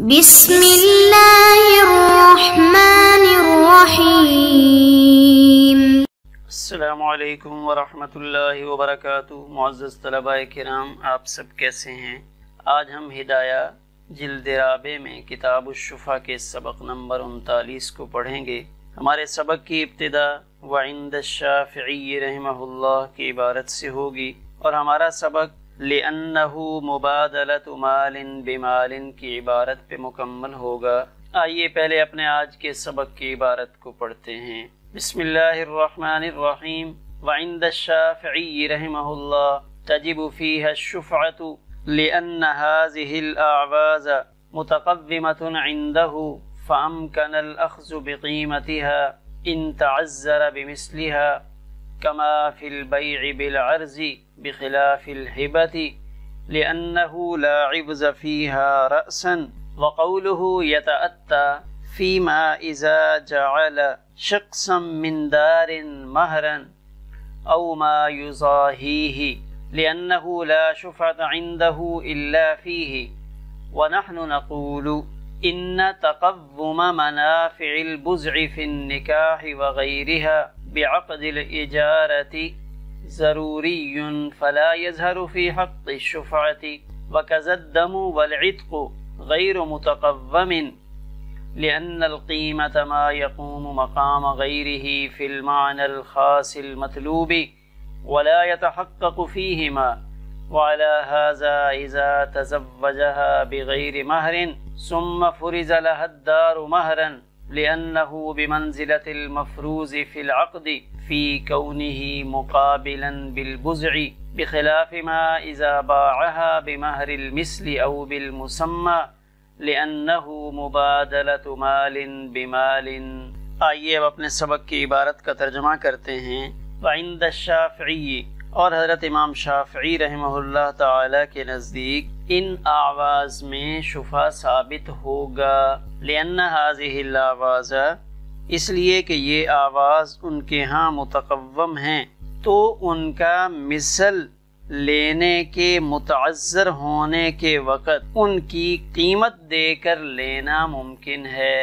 بسم اللہ الرحمن الرحیم۔ السلام علیکم ورحمۃ اللہ وبرکاتہ۔ معزز طلباء کرام، آپ سب کیسے ہیں؟ آج ہم ہدایہ جلد رابع میں کتاب الشفا کے سبق نمبر 39 کو پڑھیں گے۔ ہمارے سبق کی ابتدا وعند الشافعی رحمہ اللہ کی عبارت سے ہوگی اور ہمارا سبق لِأَنَّهُ مُبَادَلَةُ مَالٍ بِمَالٍ کی عبارت پہ مکمل ہوگا۔ آئیے پہلے اپنے آج کے سبق کی عبارت کو پڑھتے ہیں۔ بسم اللہ الرحمن الرحیم۔ وعند الشافعی رحمہ اللہ تجب فیہا الشفعة لأن هذه الأعواز متقومة عنده فأمكن الأخذ بقيمتها إن تعذر بمثلها كما في البيع بالعرض بخلاف الهبة لأنه لا عوض فيها رأسا، وقوله يتأتى فيما إذا جعل شخصا من دار مهرا أو ما يضاهيه لأنه لا شفعة عنده إلا فيه، ونحن نقول إن تقوم منافع البزع في النكاح وغيرها بعقد الإجارة ضروري فلا يظهر في حق الشفعة، وكذا الدم والعتق غير متقوم لأن القيمة ما يقوم مقام غيره في المعنى الخاص المطلوب ولا يتحقق فيهما، وعلى هذا إذا تزوجها بغير مهر ثم فرض لها الدار مهرا لأنه بمنزلة المفروض في العقد في كونه مقابلا بالبزع، بخلاف ما إذا باعها بمهر المثل أو بالمسمى لأنه مبادلة مال بمال۔ آئیے اب اپنے سبق کی عبارت کا ترجمہ کرتے ہیں۔ وعند الشافعی، اور حضرت امام شافعی رحمہ اللہ تعالی کے نزدیک ان آواز میں شفا ثابت ہوگا۔ لأن هذه الآواز، اس لیے کہ یہ آواز ان کے ہاں متقوم ہیں تو ان کا مثل لینے کے متعذر ہونے کے وقت ان کی قیمت دے کر لینا ممکن ہے۔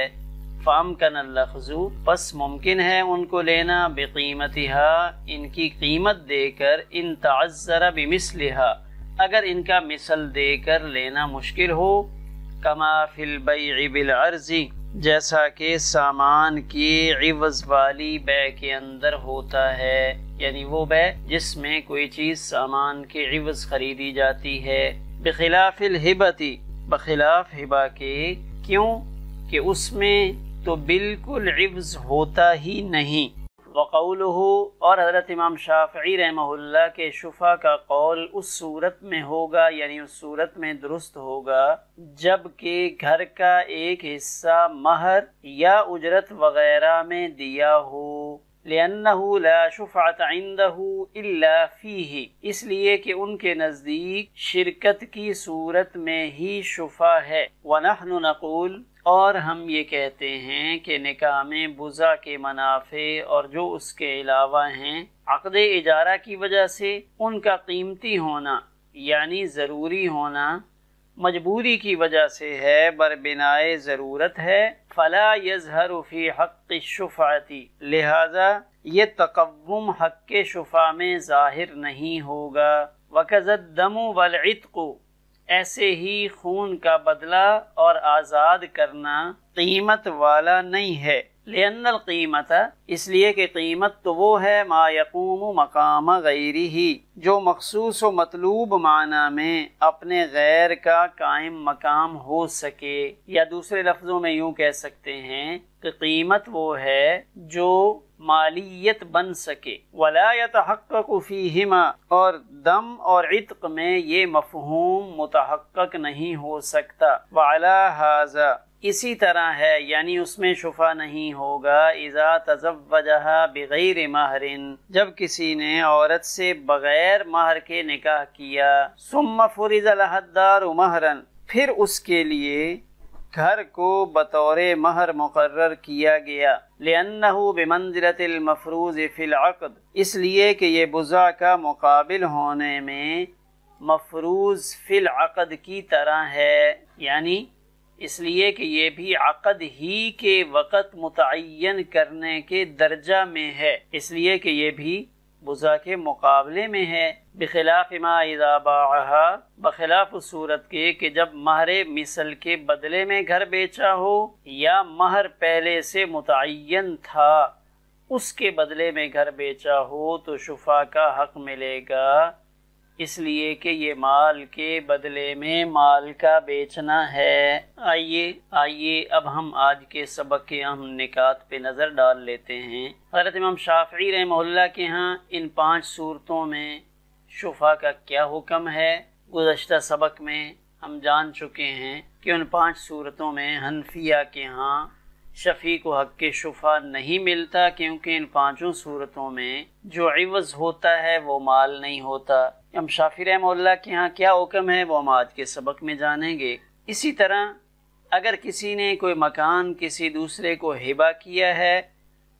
فَأَمْكَنَ الْأَخْذُ، پس ممکن ہے ان کو لینا بقیمتها، ان کی قیمت دے کر، ان تعذر بمثلها، اگر ان کا مثل دے کر لینا مشکل ہو، کما فی البیع بالعرض، جیسا کہ سامان کی عوض والی بیع کے اندر ہوتا ہے، یعنی وہ بیع جس میں کوئی چیز سامان کے عوض خریدی جاتی ہے۔ بخلاف الہبۃ، بخلاف ہبہ کے، کیوں کہ اس میں تو بالکل عوض ہوتا ہی نہیں۔ وقولہ، اور حضرت امام شافعی رحمہ اللہ کے شفا کا قول اس صورت میں ہوگا، یعنی اس صورت میں درست ہوگا جب کہ گھر کا ایک حصہ مہر یا اجرت وغیرہ میں دیا ہو۔ لأنه لا شفعة عنده إلا فيه، اس لیے کہ ان کے نزدیک شرکت کی صورت میں ہی شفا ہے۔ ونحن نقول، اور ہم یہ کہتے ہیں کہ نکاح میں بضع کے منافع اور جو اس کے علاوہ ہیں عقد اجارہ کی وجہ سے ان کا قیمتی ہونا یعنی ضروری ہونا مجبوری کی وجہ سے ہے، بربنائے ضرورت ہے۔ فلا يظہر فی حق الشفعۃ، لہذا یہ تقوم حق شفا میں ظاہر نہیں ہوگا۔ وکذا الدم والعتق، ایسے ہی خون کا بدلہ اور آزاد کرنا قیمت والا نہیں ہے۔ لأن القیمت، اس لیے کہ قیمت تو وہ ہے ما یقوم مقام غیرہ، جو مخصوص و مطلوب معنی میں اپنے غیر کا قائم مقام ہو سکے، یا دوسرے لفظوں میں یوں کہہ سکتے ہیں کہ قیمت وہ ہے جو مالیت بن سکے۔ ولا یتحقق فیہما، اور دم اور عتق میں یہ مفہوم متحقق نہیں ہو سکتا۔ وعلی ھذا، اسی طرح ہے، یعنی اس میں شفا نہیں ہوگا اذا تزوجها بغیر مہر، جب کسی نے عورت سے بغیر مہر کے نکاح کیا، ثم فرض لها الدار مہرا، پھر اس کے لیے گھر کو بطور مہر مقرر کیا گیا۔ لأنه بمنزلة المفروض فی العقد، اس لیے کہ یہ بضع کا مقابل ہونے میں مفروض فی العقد کی طرح ہے، یعنی اس لیے کہ یہ بھی عقد ہی کے وقت متعین کرنے کے درجہ میں ہے، اس لیے کہ یہ بھی بزا کے مقابلے میں ہے۔ بخلاف ما اذا باعها، بخلاف صورت کے کہ جب مہر مثل کے بدلے میں گھر بیچا ہو یا مہر پہلے سے متعین تھا اس کے بدلے میں گھر بیچا ہو تو شفا کا حق ملے گا، اس لیے کہ یہ مال کے بدلے میں مال کا بیچنا ہے۔ آئیے اب ہم آج کے سبق کے اہم نکات پہ نظر ڈال لیتے ہیں۔ حضرت امام شافعی رحمہ اللہ کے ہاں ان 5 صورتوں میں شفا کا کیا حکم ہے۔ گزشتہ سبق میں ہم جان چکے ہیں کہ ان 5 صورتوں میں حنفیہ کے ہاں شفیع کو حق کے شفا نہیں ملتا، کیونکہ ان 5 صورتوں میں جو عوض ہوتا ہے وہ مال نہیں ہوتا۔ ہم شافعی رحمہ اللہ کے ہاں کیا حکم ہے وہ ہم آج کے سبق میں جانیں گے۔ اسی طرح اگر کسی نے کوئی مکان کسی دوسرے کو ہبہ کیا ہے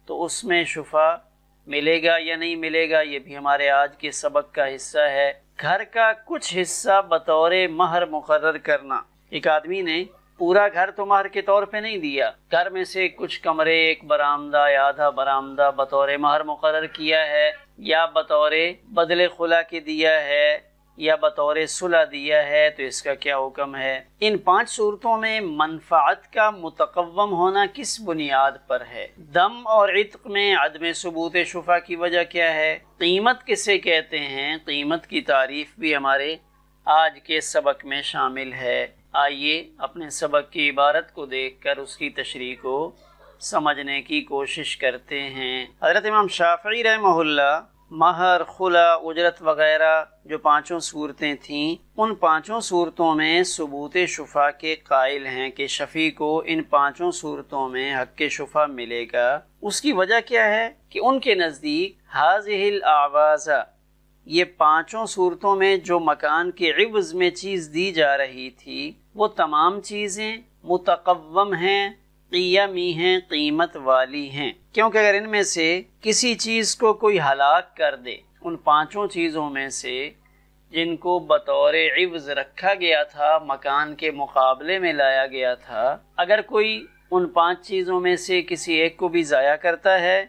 تو اس میں شفا ملے گا یا نہیں ملے گا، یہ بھی ہمارے آج کے سبق کا حصہ ہے۔ گھر کا کچھ حصہ بطور مہر مقرر کرنا، ایک آدمی نے پورا گھر تو مہر کے طور پہ نہیں دیا، گھر میں سے کچھ کمرے، ایک برآمدہ یا آدھا برآمدہ بطور مہر مقرر کیا ہے، یا بطور بدل خلا کے دیا ہے، یا بطور صلح دیا ہے، تو اس کا کیا حکم ہے؟ ان 5 صورتوں میں منفعت کا متقوم ہونا کس بنیاد پر ہے؟ دم اور عتق میں عدم ثبوت شفا کی وجہ کیا ہے؟ قیمت کسے کہتے ہیں؟ قیمت کی تعریف بھی ہمارے آج کے سبق میں شامل ہے۔ آئیے اپنے سبق کی عبارت کو دیکھ کر اس کی تشریح کو سمجھنے کی کوشش کرتے ہیں۔ حضرت امام شافعی رحمہ اللہ مہر، خلا، اجرت وغیرہ جو 5 صورتیں تھیں، ان 5 صورتوں میں ثبوت شفا کے قائل ہیں کہ شفیع کو ان 5 صورتوں میں حق کے شفا ملے گا۔ اس کی وجہ کیا ہے کہ ان کے نزدیک هذه الاعواز، یہ 5 صورتوں میں جو مکان کے عوض میں چیز دی جا رہی تھی وہ تمام چیزیں متقوم ہیں، قیمی ہیں، قیمت والی ہیں، کیونکہ اگر ان میں سے کسی چیز کو کوئی ہلاک کر دے، ان 5 چیزوں میں سے جن کو بطور عوض رکھا گیا تھا، مکان کے مقابلے میں لایا گیا تھا، اگر کوئی ان 5 چیزوں میں سے کسی ایک کو بھی ضائع کرتا ہے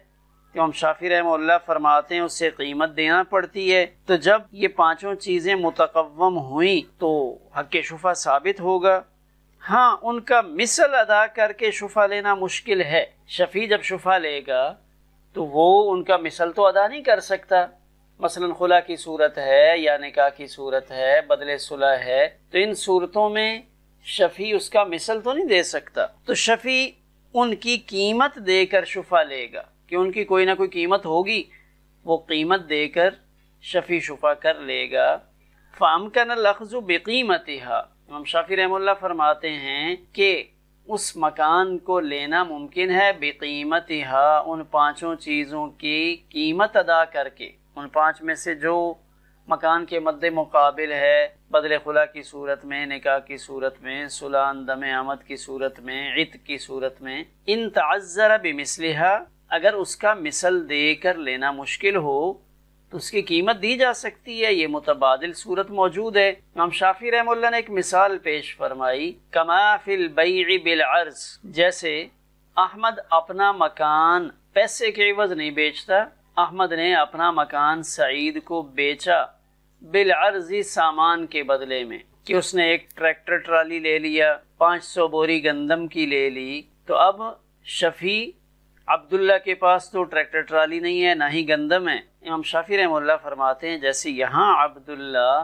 تو ہم شافعی رحمہ اللہ فرماتے ہیں اس سے قیمت دینا پڑتی ہے۔ تو جب یہ 5 چیزیں متقوم ہوئیں تو حق شفا ثابت ہوگا۔ ہاں، ان کا مثل ادا کر کے شفا لینا مشکل ہے۔ شفیع جب شفا لے گا تو وہ ان کا مثل تو ادا نہیں کر سکتا۔ مثلا خلا کی صورت ہے یا نکاح کی صورت ہے، بدل صلح ہے، تو ان صورتوں میں شفیع اس کا مثل تو نہیں دے سکتا، تو شفیع ان کی قیمت دے کر شفا لے گا کہ ان کی کوئی نہ کوئی قیمت ہوگی، وہ قیمت دے کر شفیع شفا کر لے گا۔ فَأَمْكَنَ الْأَخْذُ بِقِيمَتِهَا، امام شافعی رحمہ اللہ فرماتے ہیں کہ اس مکان کو لینا ممکن ہے بقیمتها، ان 5 چیزوں کی قیمت ادا کر کے، ان 5 میں سے جو مکان کے مد مقابل ہے، بدل خلا کی صورت میں، نکاح کی صورت میں، صلح دم آمد کی صورت میں، عتق کی صورت میں، ان تعذر بمثلها، اگر اس کا مثل دے کر لینا مشکل ہو تو اس کی قیمت دی جا سکتی ہے، یہ متبادل صورت موجود ہے۔ امام شافعی رحمہ اللہ نے ایک مثال پیش فرمائی، کما فی البیع بالعرض، جیسے احمد اپنا مکان پیسے کے عوض نہیں بیچتا، احمد نے اپنا مکان سعید کو بیچا بالعرض، سامان کے بدلے میں، کہ اس نے ایک ٹریکٹر ٹرالی لے لیا، 500 بوری گندم کی لے لی، تو اب شفیع عبداللہ کے پاس تو ٹریکٹر ٹرالی نہیں ہے، نہ ہی گندم ہے۔ امام شافعی رحمہ اللہ فرماتے ہیں جیسے یہاں عبداللہ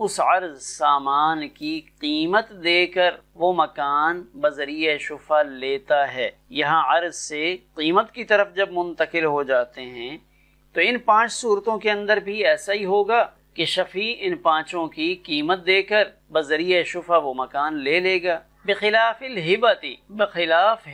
اس عرض سامان کی قیمت دے کر وہ مکان بذریعہ شفا لیتا ہے، یہاں عرض سے قیمت کی طرف جب منتقل ہو جاتے ہیں تو ان 5 صورتوں کے اندر بھی ایسا ہی ہوگا کہ شفیع ان 5 کی قیمت دے کر بذریعہ شفا وہ مکان لے لے گا۔ بخلاف الہبتی، بخلاف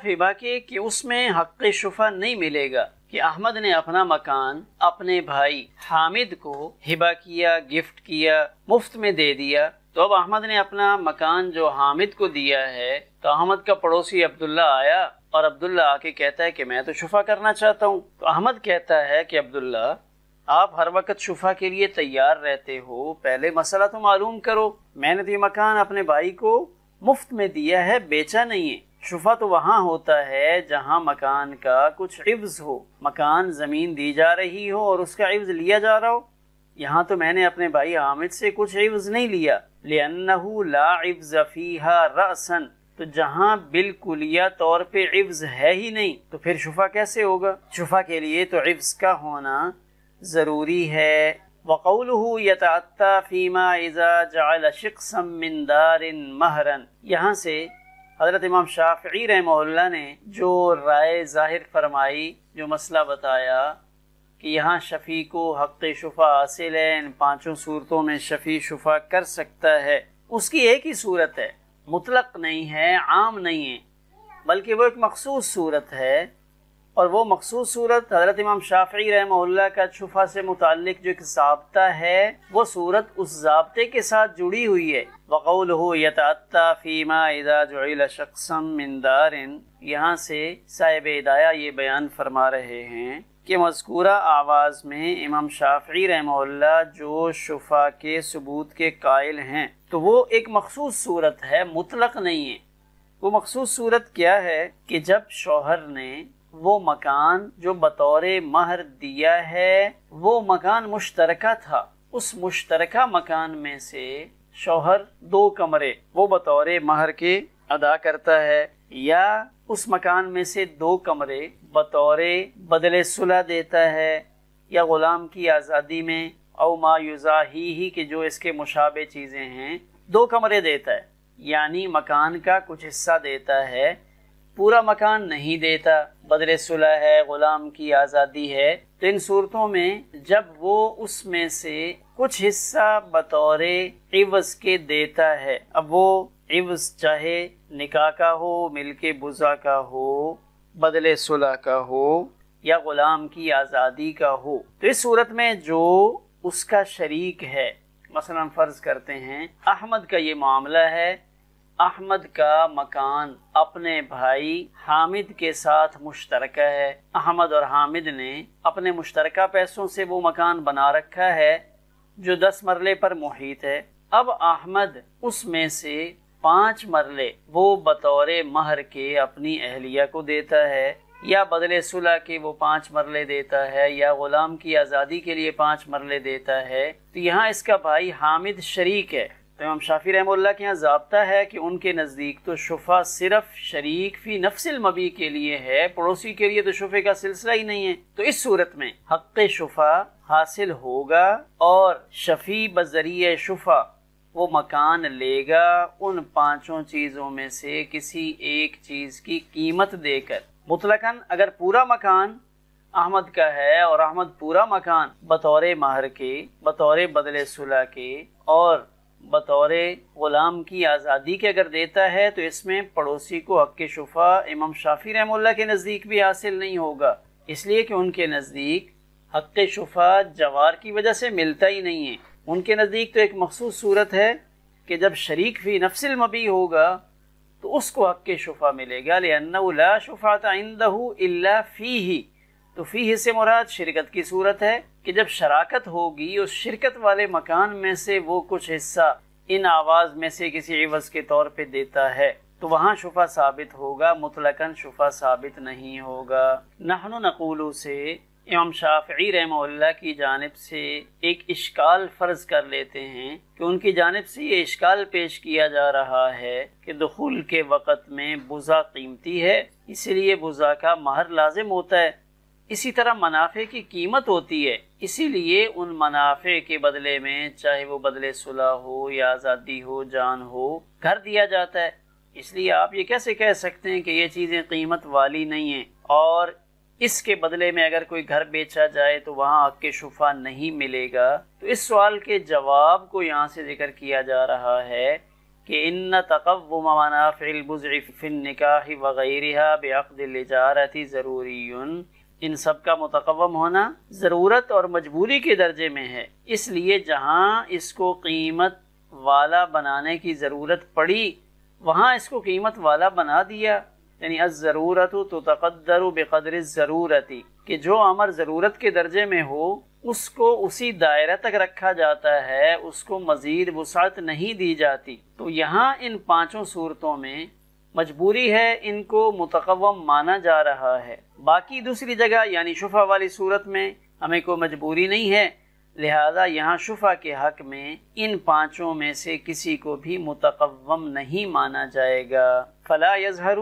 ہبہ کے کہ اس میں حق شفا نہیں ملے گا، کہ احمد نے اپنا مکان اپنے بھائی حامد کو ہبہ کیا، گفٹ کیا، مفت میں دے دیا، تو اب احمد نے اپنا مکان جو حامد کو دیا ہے تو احمد کا پڑوسی عبداللہ آیا اور عبداللہ آ کے کہتا ہے کہ میں تو شفا کرنا چاہتا ہوں، تو احمد کہتا ہے کہ عبداللہ آپ ہر وقت شفا کے لیے تیار رہتے ہو، پہلے مسئلہ تو معلوم کرو، میں نے تو یہ مکان اپنے بھائی کو مفت میں دیا ہے، بیچا نہیں ہے۔ شفا تو وہاں ہوتا ہے جہاں مکان کا کچھ عوض ہو، مکان زمین دی جا رہی ہو اور اس کا عوض لیا جا رہا ہو۔ یہاں تو میں نے اپنے بھائی حامد سے کچھ عوض نہیں لیا، لِأَنَّهُ لَا عِوْزَ فِيهَا رَأْسًا، تو جہاں بالکلیہ طور پہ عوض ہے ہی نہیں تو پھر شفا کیسے ہوگا؟ شفا کے لیے تو عوض کا ہونا ضروری ہے۔ وَقَوْلُهُ يَتَعَتَّى فِي مَا إِذَا جَعَلَ شِقْصًا مِّن دَارٍ مَهْرًا، یہاں سے حضرت امام شافعی رحمہ اللہ نے جو رائے ظاہر فرمائی، جو مسئلہ بتایا کہ یہاں شفیع کو حق شفا حاصل ہے، ان پانچوں صورتوں میں شفیع شفا کر سکتا ہے، اس کی ایک ہی صورت ہے، مطلق نہیں ہے، عام نہیں ہے، بلکہ وہ ایک مخصوص صورت ہے، اور وہ مخصوص صورت حضرت امام شافعی رحمہ اللہ کا شفا سے متعلق جو ایک ضابطہ ہے، وہ صورت اس ضابطے کے ساتھ جڑی ہوئی ہے۔ وَقَوْلُهُ يَتَعَتَّى فِي مَا إِذَا جُعِلَ شَخْصًا مِّن دَارٍ، یہاں سے صاحب ہدایہ یہ بیان فرما رہے ہیں کہ مذکورہ آواز میں امام شافعی رحمہ اللہ جو شفا کے ثبوت کے قائل ہیں تو وہ ایک مخصوص صورت ہے، مطلق نہیں ہے۔ وہ مخصوص صورت کیا ہے کہ جب شوہر نے وہ مکان جو بطور مہر دیا ہے وہ مکان مشترکہ تھا، اس مشترکہ مکان میں سے شوہر 2 کمرے وہ بطور مہر کے ادا کرتا ہے، یا اس مکان میں سے 2 کمرے بطور بدل صلح دیتا ہے، یا غلام کی آزادی میں او ما یزاحیہ کہ جو اس کے مشابہ چیزیں ہیں 2 کمرے دیتا ہے، یعنی مکان کا کچھ حصہ دیتا ہے، پورا مکان نہیں دیتا، بدل صلح ہے، غلام کی آزادی ہے۔ تو ان صورتوں میں جب وہ اس میں سے کچھ حصہ بطور عوض کے دیتا ہے، اب وہ عوض چاہے نکاح کا ہو، ملک بضع کا ہو، بدل صلح کا ہو، یا غلام کی آزادی کا ہو، تو اس صورت میں جو اس کا شریک ہے، مثلا فرض کرتے ہیں احمد کا یہ معاملہ ہے، احمد کا مکان اپنے بھائی حامد کے ساتھ مشترکہ ہے، احمد اور حامد نے اپنے مشترکہ پیسوں سے وہ مکان بنا رکھا ہے جو 10 مرلے پر محیط ہے۔ اب احمد اس میں سے 5 مرلے وہ بطور مہر کے اپنی اہلیہ کو دیتا ہے، یا بدل صلح کے وہ 5 مرلے دیتا ہے، یا غلام کی آزادی کے لیے 5 مرلے دیتا ہے، تو یہاں اس کا بھائی حامد شریک ہے۔ تو امام شافعی رحمہ اللہ کے یہاں ضابطہ ہے کہ ان کے نزدیک تو شفا صرف شریک فی نفس المبی کے لیے ہے، پڑوسی کے لیے تو شفے کا سلسلہ ہی نہیں ہے۔ تو اس صورت میں حق شفا حاصل ہوگا، اور شفیع بذریعہ شفا وہ مکان لے گا ان 5 چیزوں میں سے کسی ایک چیز کی قیمت دے کر، مطلقاً اگر پورا مکان احمد کا ہے اور احمد پورا مکان بطور مہر کے، بطور بدل صلح کے اور بطور غلام کی آزادی کے اگر دیتا ہے تو اس میں پڑوسی کو حق شفا امام شافعی رحمہ اللہ کے نزدیک بھی حاصل نہیں ہوگا، اس لیے کہ ان کے نزدیک حق شفا جوار کی وجہ سے ملتا ہی نہیں ہے۔ ان کے نزدیک تو ایک مخصوص صورت ہے کہ جب شریک فی نفس المبی ہوگا تو اس کو حق شفا ملے گا، لِأَنَّهُ لَا شُفْعَةَ عِنْدَهُ إِلَّا فِيهِ، تو فیہ سے مراد شرکت کی صورت ہے کہ جب شراکت ہوگی اس شرکت والے مکان میں سے وہ کچھ حصہ ان آواز میں سے کسی عوض کے طور پہ دیتا ہے تو وہاں شفا ثابت ہوگا، مطلقاً شفا ثابت نہیں ہوگا۔ نحن نقول سے امام شافعی رحمہ اللہ کی جانب سے ایک اشکال فرض کر لیتے ہیں کہ ان کی جانب سے یہ اشکال پیش کیا جا رہا ہے کہ دخول کے وقت میں بضع قیمتی ہے، اس لیے بضع کا مہر لازم ہوتا ہے، اسی طرح منافع کی قیمت ہوتی ہے، اسی لیے ان منافع کے بدلے میں چاہے وہ بدل صلح ہو یا آزادی ہو، جان ہو، گھر دیا جاتا ہے۔ اس لیے آپ یہ کیسے کہہ سکتے ہیں کہ یہ چیزیں قیمت والی نہیں ہیں، اور اس کے بدلے میں اگر کوئی گھر بیچا جائے تو وہاں حق شفا نہیں ملے گا؟ تو اس سوال کے جواب کو یہاں سے ذکر کیا جا رہا ہے کہ ان تقوم منافع البضع فی النکاح وغیرها بعقد الاجارۃ ضروری، ان سب کا متقوم ہونا ضرورت اور مجبوری کے درجے میں ہے، اس لیے جہاں اس کو قیمت والا بنانے کی ضرورت پڑی وہاں اس کو قیمت والا بنا دیا، یعنی الضرورت تتقدر بقدر الضرورت، کہ جو امر ضرورت کے درجے میں ہو اس کو اسی دائرہ تک رکھا جاتا ہے، اس کو مزید وسعت نہیں دی جاتی۔ تو یہاں ان پانچوں صورتوں میں مجبوری ہے، ان کو متقوم مانا جا رہا ہے۔ باقی دوسری جگہ یعنی شفع والی صورت میں ہمیں کوئی مجبوری نہیں ہے، لہذا یہاں شفع کے حق میں ان پانچوں میں سے کسی کو بھی متقوم نہیں مانا جائے گا۔ فلا یظہر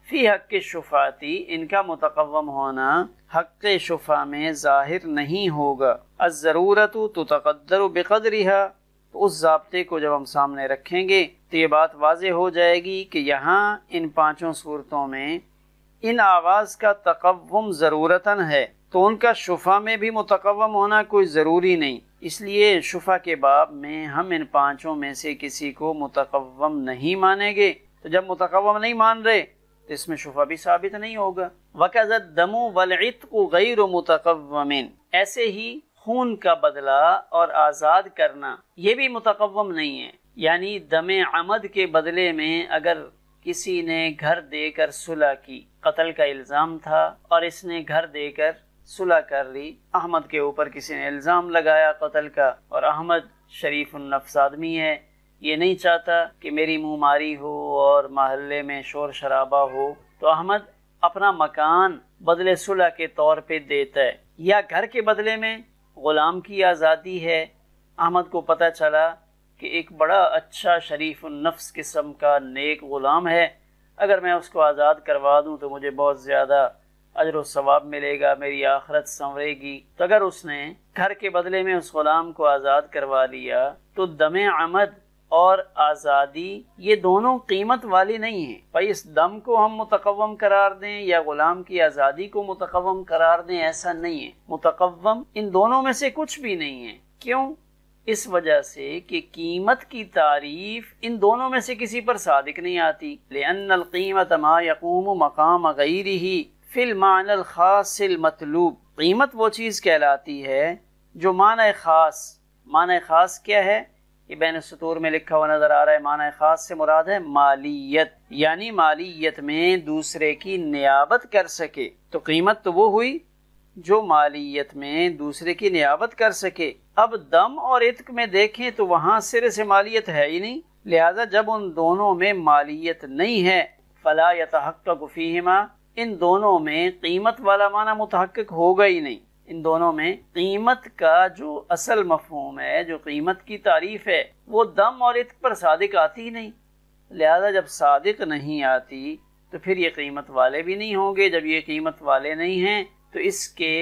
فی حق الشفاعتی، ان کا متقوم ہونا حق شفع میں ظاہر نہیں ہوگا۔ الضرورت تتقدر بقدرها، تو اس ضابطے کو جب ہم سامنے رکھیں گے تو یہ بات واضح ہو جائے گی کہ یہاں ان پانچوں صورتوں میں ان آواز کا تقوم ضرورتاً ہے، تو ان کا شفع میں بھی متقوم ہونا کوئی ضروری نہیں، اس لیے شفع کے باب میں ہم ان پانچوں میں سے کسی کو متقوم نہیں مانیں گے۔ تو جب متقوم نہیں مان رہے تو اس میں شفع بھی ثابت نہیں ہوگا۔ وَكَذَا الدَّمُ وَالْعِتْقُ غَيْرُ مُتَقَوَّمٍ، ایسے ہی خون کا بدلہ اور آزاد کرنا یہ بھی متقوم نہیں ہے، یعنی دم عمد کے بدلے میں اگر کسی نے گھر دے کر صلح کی، قتل کا الزام تھا اور اس نے گھر دے کر صلح کر لی، احمد کے اوپر کسی نے الزام لگایا قتل کا، اور احمد شریف النفس آدمی ہے، یہ نہیں چاہتا کہ میری منہ ماری ہو اور محلے میں شور شرابہ ہو، تو احمد اپنا مکان بدلے صلح کے طور پہ دیتا ہے، یا گھر کے بدلے میں غلام کی آزادی ہے۔ احمد کو پتہ چلا کہ ایک بڑا اچھا شریف النفس قسم کا نیک غلام ہے، اگر میں اس کو آزاد کروا دوں تو مجھے بہت زیادہ اجر و ثواب ملے گا، میری آخرت سنورے گی۔ تو اگر اس نے گھر کے بدلے میں اس غلام کو آزاد کروا لیا تو دم عمد اور آزادی یہ دونوں قیمت والی نہیں ہیں۔ بھائی اس دم کو ہم متقوم قرار دیں یا غلام کی آزادی کو متقوم قرار دیں، ایسا نہیں ہے۔ متقوم ان دونوں میں سے کچھ بھی نہیں ہے۔ کیوں؟ اس وجہ سے کہ قیمت کی تعریف ان دونوں میں سے کسی پر صادق نہیں آتی۔ لأن القیمت ما یقوم مقام غیرہ فی المعنی الخاص المطلوب، قیمت وہ چیز کہلاتی ہے جو معنی خاص کیا ہے؟ یہ بین السطور میں لکھا ہوا نظر آ رہا ہے، معنی خاص سے مراد ہے مالیت، یعنی مالیت میں دوسرے کی نیابت کر سکے۔ تو قیمت تو وہ ہوئی جو مالیت میں دوسرے کی نیابت کر سکے۔ اب دم اور عتق میں دیکھیں تو وہاں سرے سے مالیت ہے ہی نہیں، لہذا جب ان دونوں میں مالیت نہیں ہے فلا یتحقق فیہما، ان دونوں میں قیمت والا معنی متحقق ہوگا ہی نہیں۔ ان دونوں میں قیمت کا جو اصل مفہوم ہے، جو قیمت کی تعریف ہے، وہ دم اور عتق پر صادق آتی ہی نہیں، لہذا جب صادق نہیں آتی تو پھر یہ قیمت والے بھی نہیں ہوں گے۔ جب یہ قیمت والے نہیں ہیں تو اس کے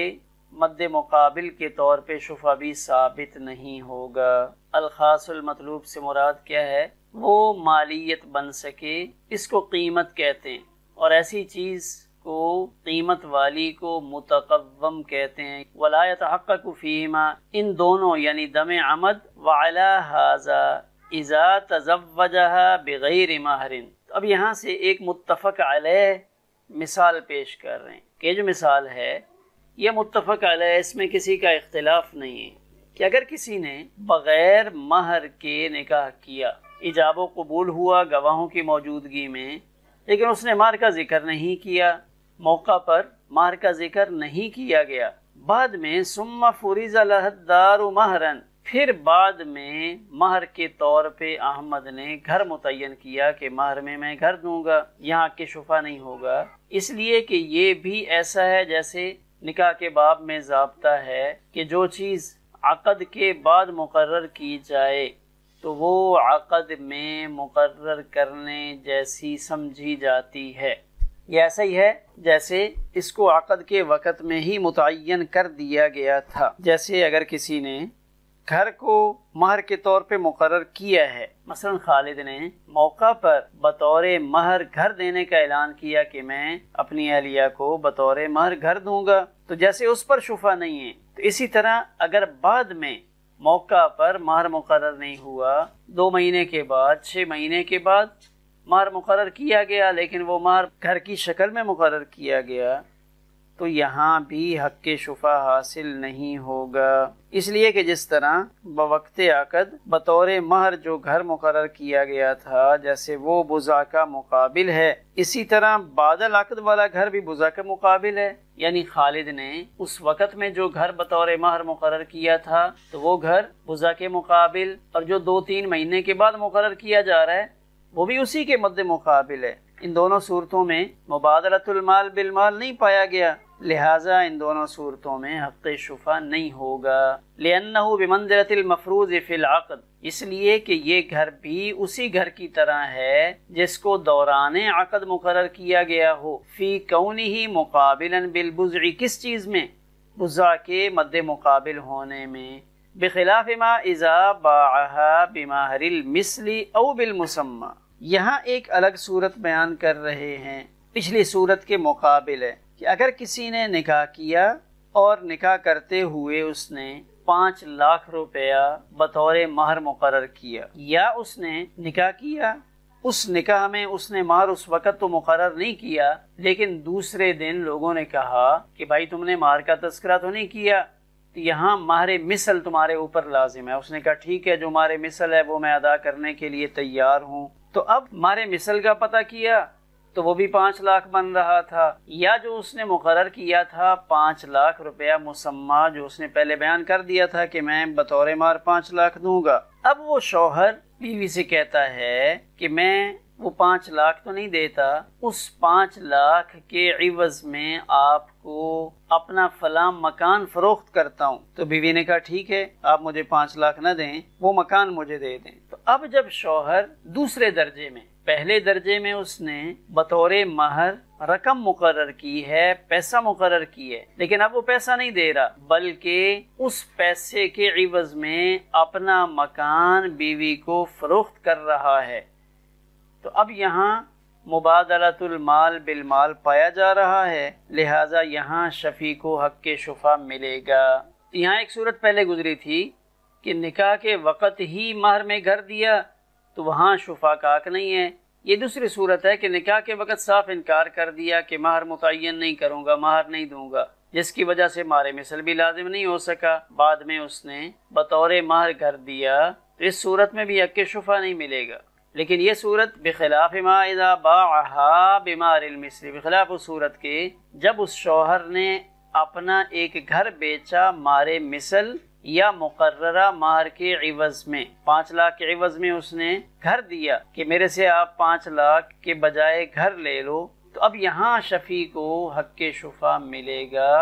مد مقابل کے طور پہ شفع بھی ثابت نہیں ہوگا۔ الخاص المطلوب سے مراد کیا ہے؟ وہ مالیت بن سکے، اس کو قیمت کہتے ہیں، اور ایسی چیز کو قیمت والی کو متقوم کہتے ہیں۔ ولا يتحقق فیہما، ان دونوں یعنی دم عمد وعلی ھذا اذا تزوجها بغیر مہر۔ اب یہاں سے ایک متفق علیہ مثال پیش کر رہے ہیں کہ جو مثال ہے یہ متفق علیہ، اس میں کسی کا اختلاف نہیں ہے کہ اگر کسی نے بغیر مہر کے نکاح کیا، ایجاب و قبول ہوا گواہوں کی موجودگی میں، لیکن اس نے مہر کا ذکر نہیں کیا، موقع پر مہر کا ذکر نہیں کیا گیا، بعد میں ثم فرض لہ الدار مہرا، پھر بعد میں مہر کے طور پہ احمد نے گھر متعین کیا کہ مہر میں گھر دوں گا، یہاں کے شفع نہیں ہوگا، اس لیے کہ یہ بھی ایسا ہے جیسے نکاح کے باب میں ضابطہ ہے کہ جو چیز عقد کے بعد مقرر کی جائے تو وہ عقد میں مقرر کرنے جیسی سمجھی جاتی ہے۔ یہ ایسا ہی ہے جیسے اس کو عقد کے وقت میں ہی متعین کر دیا گیا تھا۔ جیسے اگر کسی نے گھر کو مہر کے طور پہ مقرر کیا ہے، مثلا خالد نے موقع پر بطور مہر گھر دینے کا اعلان کیا کہ میں اپنی اہلیہ کو بطور مہر گھر دوں گا، تو جیسے اس پر شفع نہیں ہے، تو اسی طرح اگر بعد میں موقع پر مہر مقرر نہیں ہوا، 2 مہینے کے بعد 6 مہینے کے بعد مہر مقرر کیا گیا، لیکن وہ مہر گھر کی شکل میں مقرر کیا گیا، تو یہاں بھی حق شفا حاصل نہیں ہوگا، اس لیے کہ جس طرح بوقت عقد بطور مہر جو گھر مقرر کیا گیا تھا جیسے وہ بضع کا مقابل ہے، اسی طرح بعد العقد والا گھر بھی بضع کا مقابل ہے۔ یعنی خالد نے اس وقت میں جو گھر بطور مہر مقرر کیا تھا تو وہ گھر بضع کے مقابل، اور جو 2-3 مہینے کے بعد مقرر کیا جا رہا ہے وہ بھی اسی کے مد مقابل ہے۔ ان دونوں صورتوں میں مبادلۃ المال بالمال نہیں پایا گیا، لہٰذا ان دونوں صورتوں میں حق شفا نہیں ہوگا۔ لأنه بمنزلۃ المفروض فی العقد، اس لیے کہ یہ گھر بھی اسی گھر کی طرح ہے جس کو دوران عقد مقرر کیا گیا ہو، فی کونہ مقابلا بالبضع، کس چیز میں؟ بضع کے مد مقابل ہونے میں، بخلاف ما اذا باعها بمہر المثل او بالمسمى۔ یہاں ایک الگ صورت بیان کر رہے ہیں، پچھلی صورت کے مقابل ہے کہ اگر کسی نے نکاح کیا اور نکاح کرتے ہوئے اس نے 5 لاکھ روپیہ بطور مہر مقرر کیا، یا اس نے نکاح کیا، اس نکاح میں اس نے مہر اس وقت تو مقرر نہیں کیا، لیکن دوسرے دن لوگوں نے کہا کہ بھائی تم نے مہر کا تذکرہ تو نہیں کیا، تو یہاں مہر مثل تمہارے اوپر لازم ہے۔ اس نے کہا ٹھیک ہے، جو مہر مثل ہے وہ میں ادا کرنے کے لیے تیار ہوں۔ تو اب مہر مثل کا پتہ کیا تو وہ بھی 5 لاکھ بن رہا تھا، یا جو اس نے مقرر کیا تھا 5 لاکھ روپیہ مسمى جو اس نے پہلے بیان کر دیا تھا کہ میں بطور مہر 5 لاکھ دوں گا، اب وہ شوہر بیوی سے کہتا ہے کہ میں وہ 5 لاکھ تو نہیں دیتا، اس 5 لاکھ کے عوض میں آپ کو اپنا فلاں مکان فروخت کرتا ہوں۔ تو بیوی نے کہا ٹھیک ہے، آپ مجھے 5 لاکھ نہ دیں، وہ مکان مجھے دے دیں۔ تو اب جب شوہر دوسرے درجے میں، پہلے درجے میں اس نے بطور مہر رقم مقرر کی ہے، پیسہ مقرر کی ہے، لیکن اب وہ پیسہ نہیں دے رہا بلکہ اس پیسے کے عوض میں اپنا مکان بیوی کو فروخت کر رہا ہے، تو اب یہاں مبادلۃ المال بالمال پایا جا رہا ہے، لہٰذا یہاں شفیع کو حق شفا ملے گا۔ یہاں ایک صورت پہلے گزری تھی کہ نکاح کے وقت ہی مہر میں گھر دیا تو وہاں شفا کا حق نہیں ہے۔ یہ دوسری صورت ہے کہ نکاح کے وقت صاف انکار کر دیا کہ مہر متعین نہیں کروں گا، مہر نہیں دوں گا، جس کی وجہ سے مہر مثل بھی لازم نہیں ہو سکا، بعد میں اس نے بطور مہر گھر دیا، تو اس صورت میں بھی حق شفا نہیں ملے گا۔ لیکن یہ صورت بخلاف ما اذا باعها بمہر المثل، بخلاف اس صورت کے جب اس شوہر نے اپنا ایک گھر بیچا مہر مثل یا مقررہ مہر کے عوض میں، 5 لاکھ کے عوض میں اس نے گھر دیا کہ میرے سے آپ 5 لاکھ کے بجائے گھر لے لو، تو اب یہاں شفیع کو حق شفا ملے گا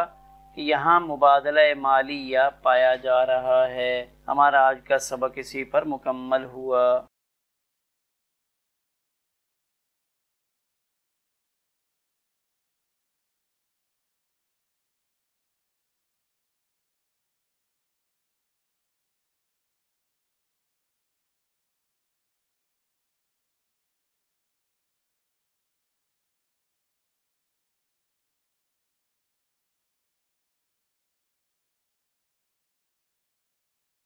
کہ یہاں مبادلہ مالیہ پایا جا رہا ہے۔ ہمارا آج کا سبق اسی پر مکمل ہوا۔